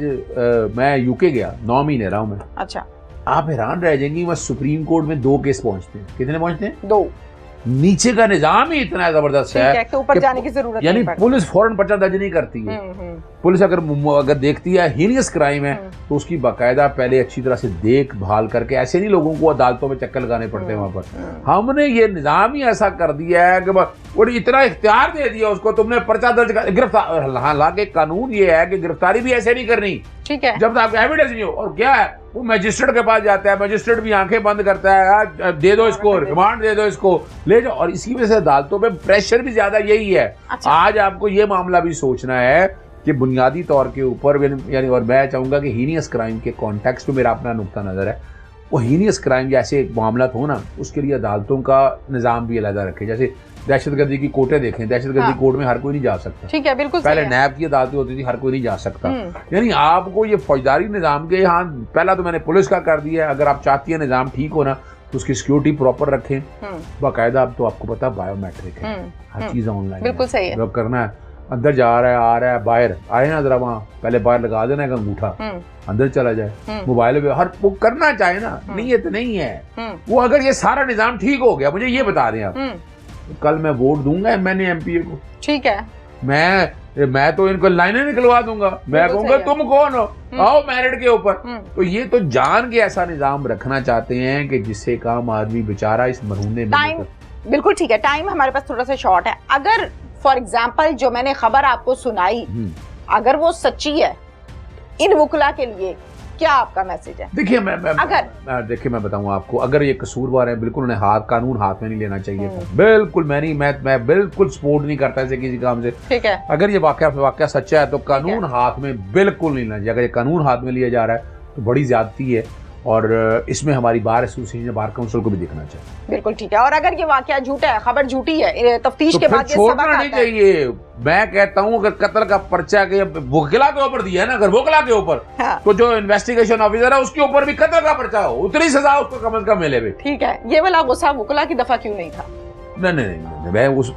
मैं UK गया, 9 महीने रहा हूँ मैं। अच्छा। आप हैरान रह जाएंगी, वह सुप्रीम कोर्ट में 2 केस पहुंचते हैं। कितने पहुंचते हैं? 2। नीचे का निजाम ही इतना जबरदस्त है कि ऊपर जाने की जरूरत यानी नहीं पड़ती। पुलिस फौरन पर्चा दर्ज नहीं करती है। पुलिस अगर देखती है हीनियस क्राइम है तो उसकी बाकायदा पहले अच्छी तरह से देखभाल करके, ऐसे नहीं लोगों को अदालतों में चक्कर लगाने पड़ते हैं वहां पर। हमने ये निजाम ही ऐसा कर दिया है कि इतना इख्तियार दे दिया उसको, तुमने पर्चा दर्ज कर गिरफ्तार। हालांकि कानून ये है कि गिरफ्तारी भी ऐसे नहीं करनी, ठीक है, जब तक एविडेंस नहीं हो। और क्या है, वो मजिस्ट्रेट के पास जाता है, मजिस्ट्रेट भी आंखें बंद करता है, दे दो इसको, रिमांड दे दो इसको, ले जाओ। और इसी वजह से अदालतों में प्रेशर भी ज्यादा यही है। अच्छा। आज आपको ये मामला भी सोचना है कि बुनियादी तौर के ऊपर यानी, और मैं चाहूंगा कि हीनियस क्राइम के कॉन्टेक्स्ट में मेरा अपना नुक्ता नजर है, वो हीनियस क्राइम जैसे एक मामला हो ना, उसके लिए अदालतों का निजाम भी अलग रखे। जैसे दहशतगर्दी की कोर्टें देखें, दहशतगर्दी कोर्ट में हर कोई नहीं जा सकता। ठीक है, बिल्कुल पहले नैब की अदालतें होती थी, हर कोई नहीं जा सकता। यानी आपको ये फौजदारी निजाम के यहाँ, पहला तो मैंने पुलिस का कर दिया है। अगर आप चाहती है निजाम ठीक हो ना, तो उसकी सिक्योरिटी प्रॉपर रखें, बाकायदा। अब तो आपको पता बायोमेट्रिक है, हर चीज ऑनलाइन, बिल्कुल सही है। करना है, अंदर जा रहा है, आ रहा है, बाहर आए ना, जरा वहाँ पहले बाहर लगा देना एक अंगूठा, अंदर चला जाए, मोबाइल पे हर वो करना चाहे ना, नीयत नहीं है वो। अगर ये सारा निजाम ठीक हो गया, मुझे ये बता दें आप, कल मैं वोट दूंगा एमएनए एमपीए को, ठीक है, मैं तो इनको लाइनें निकलवा दूंगा, मैं कहूंगा तुम कौन हो, आओ मेरिट के ऊपर। तो ये तो जान के ऐसा निजाम रखना चाहते हैं कि जिससे काम आदमी बेचारा इस महीने में। बिल्कुल ठीक है, टाइम हमारे पास थोड़ा सा शॉर्ट है। अगर फॉर एग्जाम्पल जो मैंने खबर आपको सुनाई, अगर वो सच्ची है, इन वकला के लिए क्या आपका मैसेज है? देखिए मैं बताऊं आपको, अगर ये कसूरवार है, बिल्कुल उन्हें कानून हाथ में नहीं लेना चाहिए था। बिल्कुल मैं बिल्कुल सपोर्ट नहीं करता ऐसे किसी काम से। ठीक है, अगर ये वाकया सच्चा है तो कानून हाथ में बिल्कुल नहीं लेना चाहिए। अगर ये कानून हाथ में लिया जा रहा है तो बड़ी ज्यादती है, और इसमें हमारी बार एसोसिएशन, बार काउंसिल को भी देखना चाहिए। बिल्कुल ठीक है। और अगर ये वाकया झूठा है, खबर झूठी है, तफ्तीश के बाद छोड़ना नहीं चाहिए। मैं कहता हूँ अगर कत्ल का पर्चा के वकीला के ऊपर दिया है ना, अगर वकीला के ऊपर, तो जो इन्वेस्टिगेशन ऑफिसर है उसके ऊपर भी कत्ल का पर्चा हो, उतनी सजा उसको कम से कम मिले। ठीक है, ये वाला गुस्सा वकीला की दफा क्यों नहीं था? नहीं,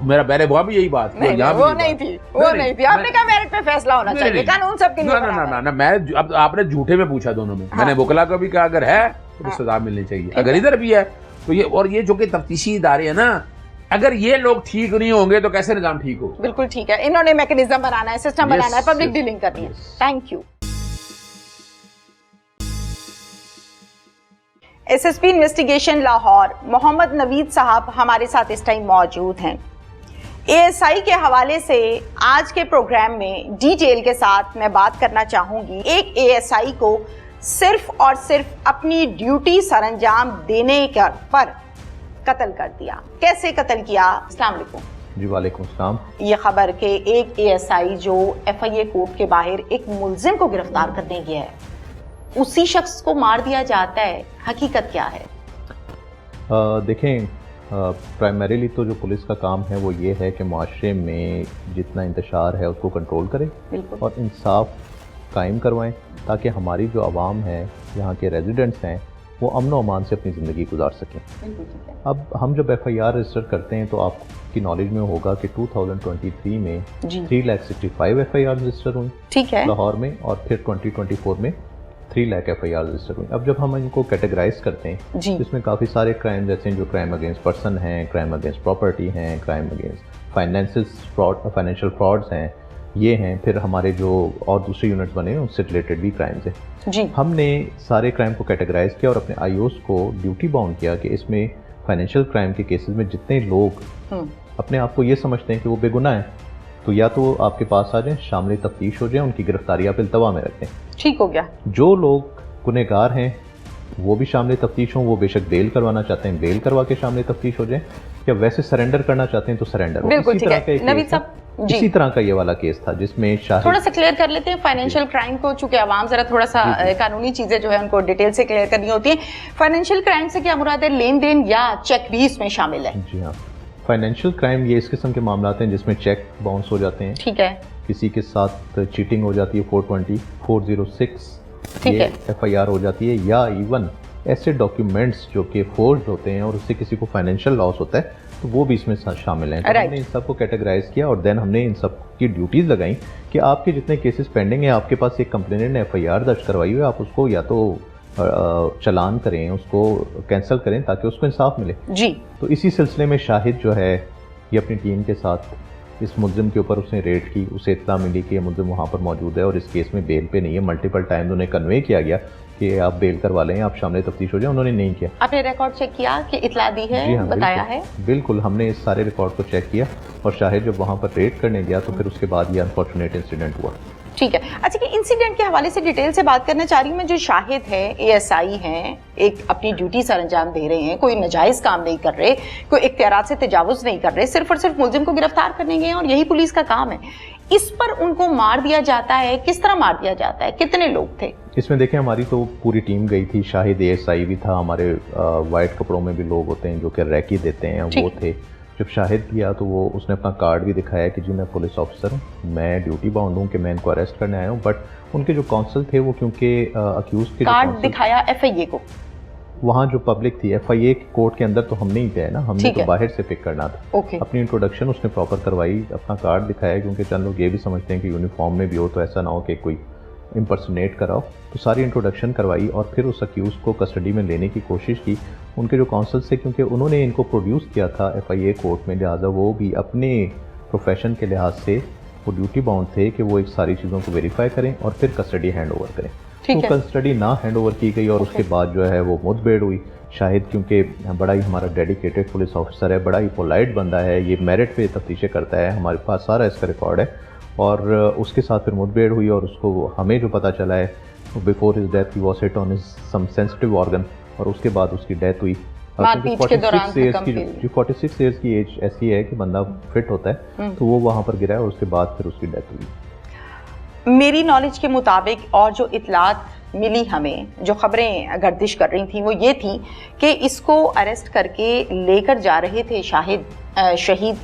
मेरा पहले वहाँ भी यही बात, वो नहीं थी। आपने कहा मेरिट पे फैसला होना चाहिए, कानून सबके लिए। ना, मैं अब आपने झूठे में पूछा दोनों में, मैंने वकला को भी कहा अगर है तो सजा मिलनी चाहिए, अगर इधर भी है तो ये। और ये जो कि तफ्तीशी इदारे है ना, अगर ये लोग ठीक नहीं होंगे तो कैसे निजाम ठीक हो? बिल्कुल ठीक है, इन्होंने मैकेनिज्म बनाना है, सिस्टम बनाना है, पब्लिक डीलिंग करनी है। Thank you. SSP investigation Lahore Mohammad Naveed sahab हमारे साथ इस टाइम मौजूद हैं। एएसआई के हवाले से आज के प्रोग्राम में डिटेल के साथ मैं बात करना चाहूंगी। एक एएसआई को सिर्फ और सिर्फ अपनी ड्यूटी सरंजाम देने पर कत्ल कर दिया। कैसे कत्ल किया? अस्सलाम वालेकुम। जी वालेकुम सलाम। ये खबर के एक एएसआई जो एफआईए कोर्ट के बाहर एक मुलजिम को गिरफ्तार करने गया है, उसी शख्स को मार दिया जाता है, हकीकत क्या है? देखें, प्राइमरीली तो जो पुलिस का काम है वो ये है कि माशरे में जितना इंतशार है उसको कंट्रोल करें और इंसाफ कायम करवाएं, ताकि हमारी जो आवाम है, यहाँ के रेजिडेंट्स हैं, वो अमन व अमान से अपनी ज़िंदगी गुजार सकें। अब हम जब एफआईआर रजिस्टर करते हैं तो आपकी नॉलेज में होगा कि 2023 में 3,65,000 एफआईआर रजिस्टर हुई, ठीक है, लाहौर में, और फिर 2024 में 3 लाख एफआईआर रजिस्टर हुई। अब जब हम इनको कैटेगराइज करते हैं तो इसमें काफ़ी सारे क्राइम, जैसे जो क्राइम अगेंस्ट पर्सन हैं, क्राइम अगेंस्ट प्रॉपर्टी हैं, क्राइम अगेंस्ट फाइनेंशियल फ्रॉड्स हैं, ये हैं। फिर हमारे जो और दूसरे यूनिट्स बने हैं उससे रिलेटेड भी क्राइम्स हैं। हमने सारे क्राइम को कैटेगराइज किया और अपने आईओस को ड्यूटी बाउंड किया कि इसमें फाइनेंशियल क्राइम के केसेस में जितने लोग अपने आप को ये समझते हैं कि वो बेगुनाह हैं, तो या तो आपके पास आ जाएं, शामिल तफ्तीश हो जाएं, उनकी गिरफ्तारी आप इल्तवा में रखें। ठीक हो गया। जो लोग गुनहगार हैं वो भी शामिल तफ्तीश हों, वो बेशक बेल करवाना चाहते हैं बेल करवा के शामिल तफ्तीश हो जाएं, या वैसे सरेंडर करना चाहते हैं तो सरेंडर हो। बिल्कुल ठीक है। नवीद साहब, इसी तरह का ये वाला केस था जिसमें थोड़ा सा क्लियर कर लेते हैं फाइनेंशियल क्राइम को, चूंकि आवाम जरा थोड़ा सा कानूनी चीजें जो है उनको डिटेल से क्लियर करनी होती है। फाइनेंशियल क्राइम से क्या मुराद है? लेन देन या चेक भी इसमें शामिल है? जी हाँ, फाइनेंशियल क्राइम ये इस किस्म के मामला हैं जिसमें चेक बाउंस हो जाते हैं, ठीक है, किसी के साथ चीटिंग हो जाती है, 420, 406 ये एफआईआर हो जाती है, या इवन ऐसे डॉक्यूमेंट्स जो कि फोर्ज्ड होते हैं और उससे किसी को फाइनेंशियल लॉस होता है, तो वो भी इसमें शामिल हैं। तो हमने इन सब को कैटेगराइज किया और देन हमने इन सब की ड्यूटीज़ लगाई कि आपके जितने केसेस पेंडिंग हैं, आपके पास एक कंप्लेनेंट ने एफआईआर दर्ज करवाई हुई है, आप उसको या तो चालान करें, उसको कैंसिल करें ताकि उसको इंसाफ मिले जी। तो इसी सिलसिले में शाहिद जो है ये अपनी टीम के साथ इस मुलजिम के ऊपर उसने रेड की, उसे इत्तला मिली कि ये मुलजिम वहाँ पर मौजूद है और इस केस में बेल पे नहीं है। मल्टीपल टाइम उन्हें कन्वे किया गया कि आप बेल करवा लें, आप शामिल तफ्तीश हो जाए, उन्होंने नहीं किया। आपने रिकॉर्ड चेक किया कि इत्तला दी है? जी हाँ, बताया है? बिल्कुल हमने इस सारे रिकॉर्ड को चेक किया और शाहिद जब वहाँ पर रेड करने गया तो फिर उसके बाद ये अनफॉर्चुनेट इंसिडेंट हुआ। ठीक है। अच्छा, कि इंसिडेंट के हवाले से डिटेल से बात करना चाह रही हूँ मैं। जो शाहिद है, एएसआई हैं, एक अपनी ड्यूटी सर अंजाम दे रहे हैं, कोई नाजायज काम नहीं कर रहे, कोई इख्तियारात से तजावुज नहीं कर रहे, सिर्फ और सिर्फ मुलजिम को गिरफ्तार करने गए हैं और यही पुलिस का काम है। इस पर उनको मार दिया जाता है, किस तरह मार दिया जाता है, कितने लोग थे इसमें? देखें, हमारी तो पूरी टीम गई थी, शाहिद एएसआई भी था, हमारे वाइट कपड़ों में भी लोग होते हैं जो कि रैकी देते हैं, वो थे। जब शाहिद किया तो वो उसने अपना कार्ड भी दिखाया कि जी मैं पुलिस ऑफिसर हूँ, मैं ड्यूटी बाउंड हूँ कि मैं इनको अरेस्ट करने आया हूँ। बट उनके जो काउंसिल थे वो क्योंकि अक्यूज के कार्ड दिखाया एफआईए को, वहाँ जो पब्लिक थी, एफआईए कोर्ट के अंदर तो हम नहीं गए ना, हमने तो बाहर से पिक करना था। अपनी इंट्रोडक्शन उसने प्रॉपर करवाई, अपना कार्ड दिखाया, क्योंकि चंद लोग ये भी समझते हैं कि यूनिफॉर्म में भी हो तो ऐसा ना हो कि कोई इम्पर्सनेट कराओ। तो सारी इंट्रोडक्शन करवाई और फिर उस अक्यूज़ को कस्टडी में लेने की कोशिश की। उनके जो काउंसिल से, क्योंकि उन्होंने इनको प्रोड्यूस किया था एफआईए कोर्ट में, लिहाजा वो भी अपने प्रोफेशन के लिहाज से वो ड्यूटी बाउंड थे कि वो एक सारी चीज़ों को वेरीफाई करें और फिर कस्टडी हैंड ओवर करें। तो कस्टडी ना हैंड ओवर की गई और उसके बाद जो है वो मुठभेड़ हुई। शाहिद क्योंकि बड़ा ही हमारा डेडिकेटेड पुलिस ऑफिसर है, बड़ा ही पोलाइट बंदा है, ये मेरिट पे तफ्तीशें करता है, हमारे पास सारा इसका रिकॉर्ड है। और उसके साथ फिर मुठभेड़ हुई और उसको हमें जो पता चला है, before his death he was hit on his some sensitive organ और उसके बाद उसकी डेथ हुई। 46 ईयर्स की एज ऐसी है कि बंदा फिट होता है, तो वो वहाँ पर गिरा है और उसके बाद फिर उसकी डेथ हुई। मेरी नॉलेज के मुताबिक और जो इतलात मिली हमें, जो खबरें गर्दिश कर रही थी, वो ये थी कि इसको अरेस्ट करके लेकर जा रहे थे शहीद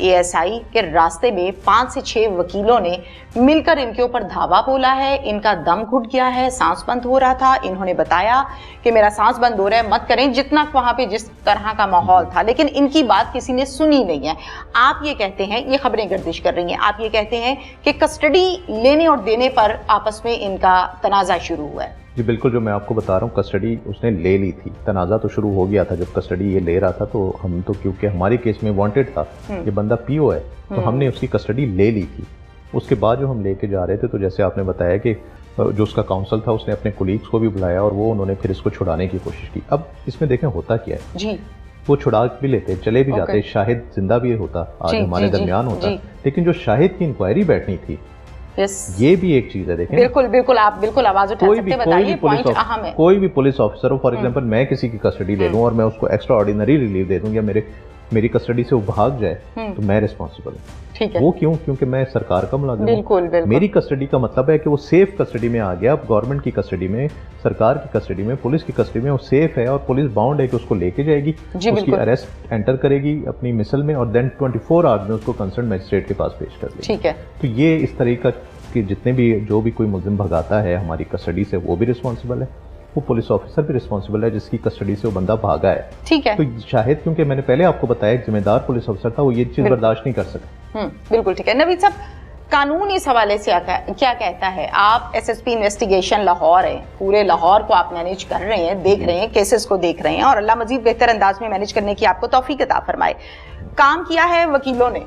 एएसआई के रास्ते में 5 से 6 वकीलों ने मिलकर इनके ऊपर धावा बोला है। इनका दम घुट गया है, सांस बंद हो रहा था। इन्होंने बताया कि मेरा सांस बंद हो रहा है, मत करें, जितना वहाँ पे जिस तरह का माहौल था, लेकिन इनकी बात किसी ने सुनी नहीं है। आप ये कहते हैं, ये खबरें गर्दिश कर रही हैं, आप ये कहते हैं कि कस्टडी लेने और देने पर आपस में इनका तनाज़ा शुरू हुआ है। जी बिल्कुल, जो मैं आपको बता रहा हूँ, कस्टडी उसने ले ली थी, तनाज़ा तो शुरू हो गया था जब कस्टडी ये ले रहा था। तो हम तो, क्योंकि हमारे केस में वांटेड था, ये बंदा पीओ है, तो हमने उसकी कस्टडी ले ली थी। उसके बाद जो हम लेके जा रहे थे, तो जैसे आपने बताया कि जो उसका काउंसिल था उसने अपने कोलीग्स को भी बुलाया और वो उन्होंने फिर इसको छुड़ाने की कोशिश की। अब इसमें देखें होता क्या है जी, वो छुड़ा भी लेते, चले भी जाते, शाहिद जिंदा भी होता, आज हमारे दरमियान होता, लेकिन जो शाहिद की इंक्वायरी बैठनी थी, ये भी एक चीज है। देखें, बिल्कुल बिल्कुल, आप बिल्कुल आवाज उठा सकते हैं, बताइए, पॉइंट अहम है। कोई भी पुलिस ऑफिसर हो, फॉर एग्जांपल मैं किसी की कस्टडी ले लूं और मैं उसको एक्स्ट्रा ऑर्डिनरी रिलीव दे दूं या मेरी कस्टडी से वो भाग जाए, तो मैं रिस्पॉन्सिबल हूँ। ठीक है, वो क्यों? क्योंकि मैं सरकार का मुलाजिम हूं। बिल्कुल। मेरी कस्टडी का मतलब है कि वो सेफ कस्टडी में आ गया। अब गवर्नमेंट की कस्टडी में, सरकार की कस्टडी में, पुलिस की कस्टडी में वो सेफ है और पुलिस बाउंड है कि उसको लेके जाएगी, उसकी अरेस्ट एंटर करेगी अपनी मिसल में और देन 24 आवर्स में उसको कंसर्न मजिस्ट्रेट के पास पेश कर देगी। ठीक है, तो ये इस तरीका कि जितने भी जो भी कोई मुलजिम भगाता है हमारी कस्टडी से, वो भी रिस्पॉन्सिबल है, वो पुलिस ऑफिसर भी रिस्पॉन्सिबल है जिसकी कस्टडी से वो बंदा भागा है। ठीक है, तो शाहिद, क्योंकि मैंने पहले आपको बताया एक जिम्मेदार पुलिस ऑफिसर था, वो ये चीज बर्दाश्त नहीं कर सका। बिल्कुल ठीक है। नवीद साहब, कानून इस हवाले से क्या कहता है? आप एसएसपी इन्वेस्टिगेशन लाहौर है, पूरे लाहौर को आप मैनेज कर रहे हैं, देख रहे हैं, केसेस को देख रहे हैं, और अल्लाह मजीद बेहतर अंदाज में मैनेज करने की आपको तौफीक अता फरमाए। काम किया है वकीलों ने,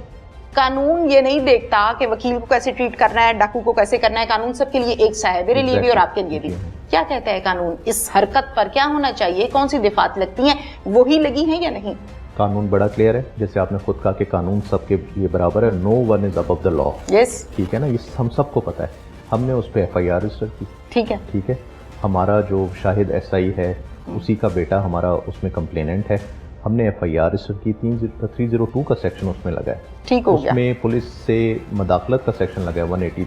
कानून ये नहीं देखता कि वकील को कैसे ट्रीट करना है, डाकू को कैसे करना है, कानून सबके लिए एक सा है, मेरे लिए भी और आपके लिए भी। क्या कहता है कानून इस हरकत पर? क्या होना चाहिए? कौन सी दिफात लगती हैं, वही लगी हैं या नहीं? कानून बड़ा क्लियर है, जैसे आपने खुद कहा कि कानून सबके लिए बराबर है, no one is above the law. Yes, ठीक है ना, ये हम सबको पता है। हमने उस पर FIR रजिस्टर की। ठीक है, हमारा जो शाहिद SI है उसी का बेटा हमारा उसमें कंप्लेनेंट है, हमने FIR रजिस्टर की। 302 का सेक्शन उसमें लगा है, ठीक हो गया। उसमें पुलिस से मदाखलत का सेक्शन लगा है 183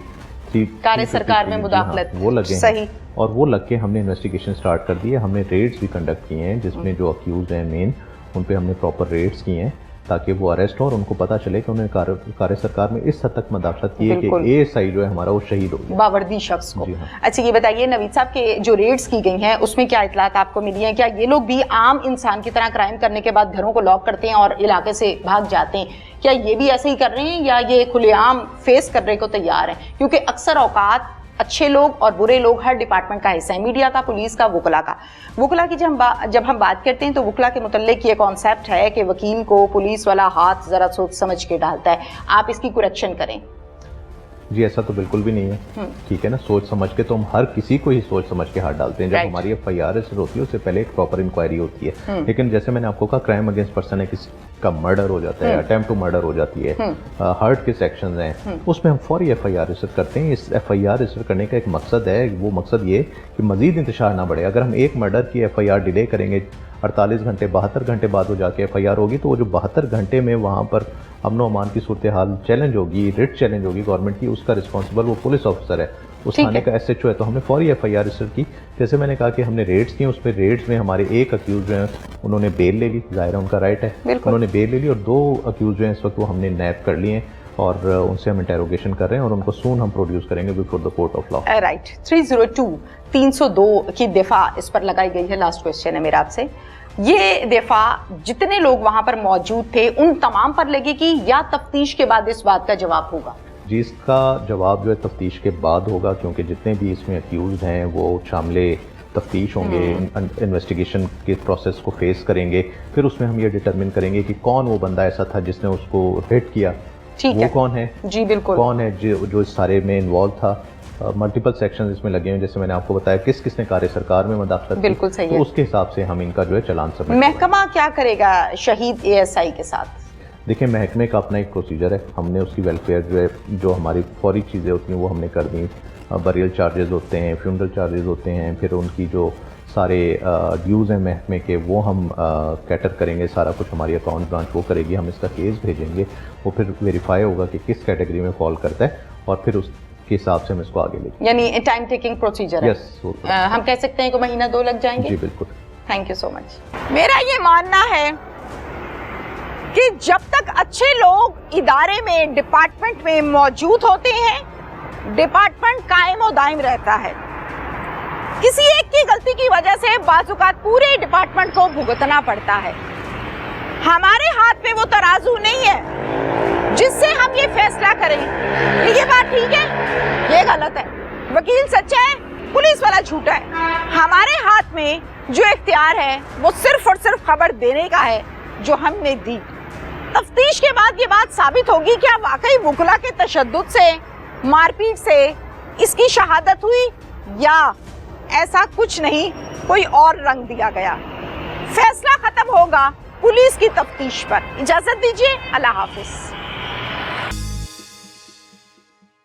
कार्य सरकार में मुदाखलत, वो लगे सही, और वो लग के हमने इन्वेस्टिगेशन स्टार्ट कर दी है। हमने रेड्स भी कंडक्ट किए हैं जिसमें जो अक्यूज हैं मेन, उन पे हमने प्रॉपर रेड्स किए हैं ताकि वो अरेस्ट हो और उनको पता चले कि उन्होंने कार्य सरकार में इस हद तक मदाखलत की है कि ASI जो है हमारा वो शहीद हो गया, बावर्दी शख्स को। हाँ। अच्छा, ये बताइए नवीद साहब के जो रेड्स की गई हैं उसमें क्या इतलात आपको मिली हैं? क्या ये लोग भी आम इंसान की तरह क्राइम करने के बाद घरों को लॉक करते हैं और इलाके से भाग जाते हैं? क्या ये भी ऐसे ही कर रहे हैं या ये खुलेआम फेस करने को तैयार हैं? क्योंकि अक्सर औकात अच्छे लोग और बुरे लोग हर डिपार्टमेंट का हिस्सा है, मीडिया का, पुलिस का, वकला का। वकला की जब हम बात करते हैं तो वकला के मुतल्लिक ये कॉन्सेप्ट है कि वकील को पुलिस वाला हाथ जरा सोच समझ के डालता है, आप इसकी करेक्शन करें। जी ऐसा तो बिल्कुल भी नहीं है, ठीक है ना, सोच समझ के तो हम हर किसी को ही सोच समझ के हाथ डालते हैं। जब हमारी FIR रजिस्टर होती है उससे पहले एक प्रॉपर इंक्वायरी होती है, लेकिन जैसे मैंने आपको कहा क्राइम अगेंस्ट पर्सन है, किसी का मर्डर हो जाता है, अटेम्प्ट टू मर्डर हो जाती है, हर्ट के सेक्शंस हैं, उसमें हम फौरी FIR रजिस्टर करते हैं। इस FIR रजिस्टर करने का एक मकसद है, वो मकसद ये कि मजीद इंतशार ना बढ़े। अगर हम एक मर्डर की FIR डिले करेंगे 48 घंटे 72 घंटे बाद वो जाके FIR होगी, तो वो जो 72 घंटे में वहाँ पर अमन व अमान की सूरत हाल चैलेंज होगी, रिट चैलेंज होगी गवर्नमेंट की, उसका रिस्पॉन्सिबल वो पुलिस ऑफिसर है, उस थाने का SHO है। तो हमने फौरी FIR रजिस्टर की। जैसे मैंने कहा कि हमने रेड्स की, उसमें रेड्स में हमारे एक अक्यूज जो है उन्होंने बेल ले ली, जाहिर है उनका राइट है, उन्होंने बेल ले ली, और 2 अक्यूज जो है इस वक्त वो हमने नैप कर लिए हैं और उनसे हम इंटेरोगेशन कर रहे हैं और उनको सून हम प्रोड्यूस करेंगे before the court of law. Right. 302 की दफा इस पर लगाई गई है। लास्ट क्वेश्चन है मेरा आपसे, ये दफा जितने लोग वहां पर मौजूद थे उन तमाम पर लगेगी या तफ्तीश के बाद इस बात का जवाब होगा? जी इसका जवाब जो है तफ्तीश के बाद होगा, क्योंकि जितने भी इसमें अक्यूज हैं वो शामिले तफ्तीश होंगे, इन्वेस्टिगेशन के प्रोसेस को फेस करेंगे, फिर उसमें हम ये डिटरमिन करेंगे कि कौन वो बंदा ऐसा था जिसने उसको हिट किया, वो कौन है, जी बिल्कुल, कौन है जो इस सारे में इन्वॉल्व था। मल्टीपल सेक्शन इसमें लगे हैं, जैसे मैंने आपको बताया किस किसने कार्य सरकार में मदाखलत, बिल्कुल सही है, तो उसके हिसाब से हम इनका जो है चालान सबमिट। महकमा क्या करेगा शहीद ASI के साथ? देखिए महकमे का अपना एक प्रोसीजर है, हमने उसकी वेलफेयर जो है, जो हमारी फौरी चीज़ें होती हैं वो हमने कर दी। बरियल चार्जेस होते हैं, फ्यूनरल चार्जेस होते हैं, फिर उनकी जो सारे ड्यूज़ हैं महकमे के वो हम कैटर करेंगे, सारा कुछ हमारी अकाउंट ब्रांच वो करेगी, हम इसका केस भेजेंगे, वो फिर वेरीफाई होगा कि किस कैटेगरी में फॉल करता है और फिर उसके हिसाब से हम इसको आगे लेंगे। यानी टाइम टेकिंग प्रोसीजर है। यस, हम कह सकते हैं कि महीना 2 लग जाएंगे। जी बिल्कुल। Thank you so much. मेरा ये मानना है कि जब तक अच्छे लोग इदारे में, डिपार्टमेंट में मौजूद होते हैं, डिपार्टमेंट कायम और दायम रहता है। किसी एक की गलती की वजह से बाज़-औक़ात पूरे डिपार्टमेंट को भुगतना पड़ता है। हमारे हाथ में वो तराजू नहीं है जिससे हम ये फैसला करें कि ये बात ठीक है, ये गलत है, वकील सच्चा है, पुलिस वाला झूठा है। हमारे हाथ में जो इख्तियार है वो सिर्फ और सिर्फ खबर देने का है जो हमने दी। तफ्तीश के बाद ये बात साबित होगी क्या वाकई वकला के तशद्दुद से, मारपीट से इसकी शहादत हुई या ऐसा कुछ नहीं, कोई और रंग दिया गया। फैसला खत्म होगा पुलिस की तफ्तीश पर। इजाजत दीजिए, अल्लाह हाफिज।